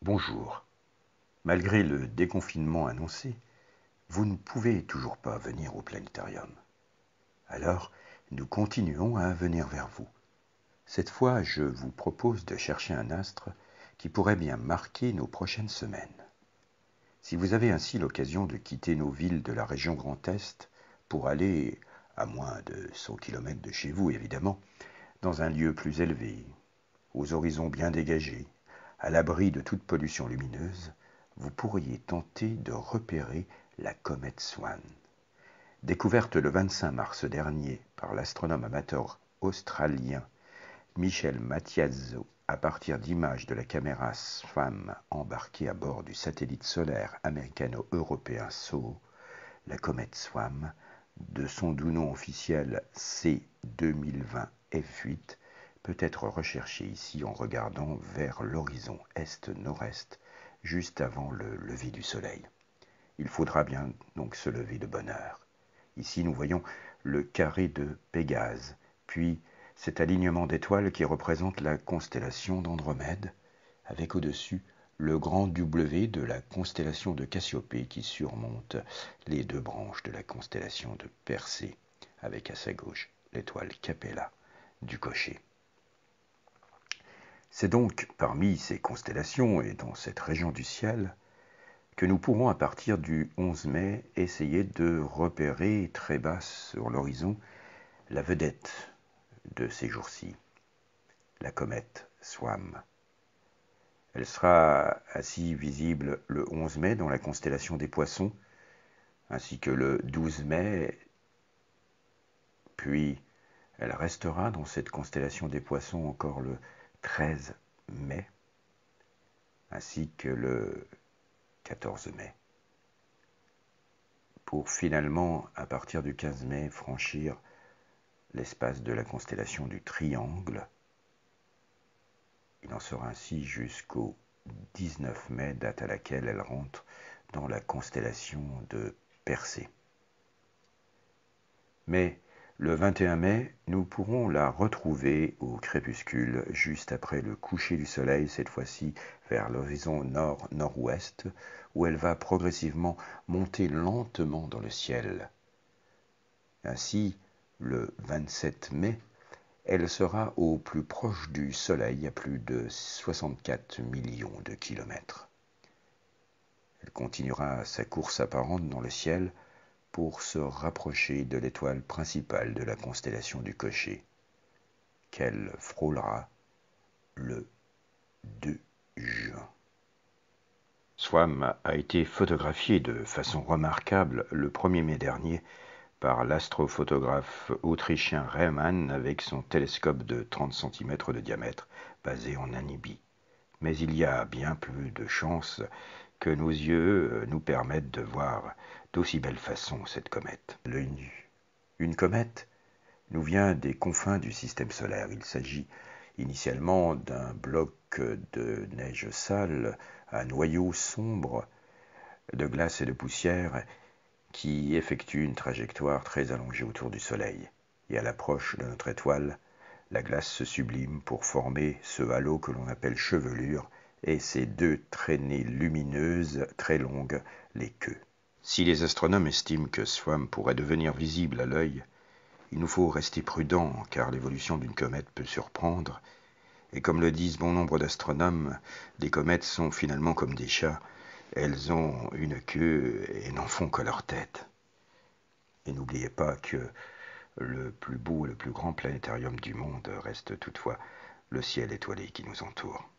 Bonjour. Malgré le déconfinement annoncé, vous ne pouvez toujours pas venir au planétarium. Alors, nous continuons à venir vers vous. Cette fois, je vous propose de chercher un astre qui pourrait bien marquer nos prochaines semaines. Si vous avez ainsi l'occasion de quitter nos villes de la région Grand Est pour aller, à moins de 100 km de chez vous évidemment, dans un lieu plus élevé, aux horizons bien dégagés, à l'abri de toute pollution lumineuse, vous pourriez tenter de repérer la comète Swan. Découverte le 25 mars dernier par l'astronome amateur australien Michel Mathiazzo à partir d'images de la caméra SWAM embarquée à bord du satellite solaire américano-européen SOHO, la comète SWAM, de son doux nom officiel C2020 F8, peut être recherchée ici en regardant vers l'horizon est-nord-est, juste avant le lever du soleil. Il faudra bien donc se lever de bonne heure. Ici, nous voyons le carré de Pégase, puis cet alignement d'étoiles qui représente la constellation d'Andromède, avec au-dessus le grand W de la constellation de Cassiopée qui surmonte les deux branches de la constellation de Persée, avec à sa gauche l'étoile Capella du cocher. C'est donc parmi ces constellations et dans cette région du ciel que nous pourrons à partir du 11 mai essayer de repérer très bas sur l'horizon la vedette de ces jours-ci, la comète SWAM. Elle sera ainsi visible le 11 mai dans la constellation des Poissons, ainsi que le 12 mai, puis elle restera dans cette constellation des Poissons encore le 13 mai, ainsi que le 14 mai, pour finalement, à partir du 15 mai, franchir l'espace de la constellation du Triangle. Il en sera ainsi jusqu'au 19 mai, date à laquelle elle rentre dans la constellation de Persée. Mais le 21 mai, nous pourrons la retrouver au crépuscule, juste après le coucher du soleil, cette fois-ci vers l'horizon nord-nord-ouest, où elle va progressivement monter lentement dans le ciel. Ainsi, le 27 mai, elle sera au plus proche du soleil à plus de 64 millions de kilomètres. Elle continuera sa course apparente dans le ciel pour se rapprocher de l'étoile principale de la constellation du cocher, qu'elle frôlera le 2 juin. SWAM a été photographié de façon remarquable le 1er mai dernier par l'astrophotographe autrichien Rehmann avec son télescope de 30 cm de diamètre basé en Namibie. Mais il y a bien plus de chances que nos yeux nous permettent de voir d'aussi belle façon cette comète, l'œil nu. Une comète nous vient des confins du système solaire. Il s'agit initialement d'un bloc de neige sale à noyau sombre de glace et de poussière qui effectue une trajectoire très allongée autour du Soleil. Et à l'approche de notre étoile, la glace se sublime pour former ce halo que l'on appelle chevelure et ces deux traînées lumineuses très longues, les queues. Si les astronomes estiment que SWAM pourrait devenir visible à l'œil, il nous faut rester prudents car l'évolution d'une comète peut surprendre. Et comme le disent bon nombre d'astronomes, les comètes sont finalement comme des chats. Elles ont une queue et n'en font que leur tête. Et n'oubliez pas que le plus beau et le plus grand planétarium du monde reste toutefois le ciel étoilé qui nous entoure.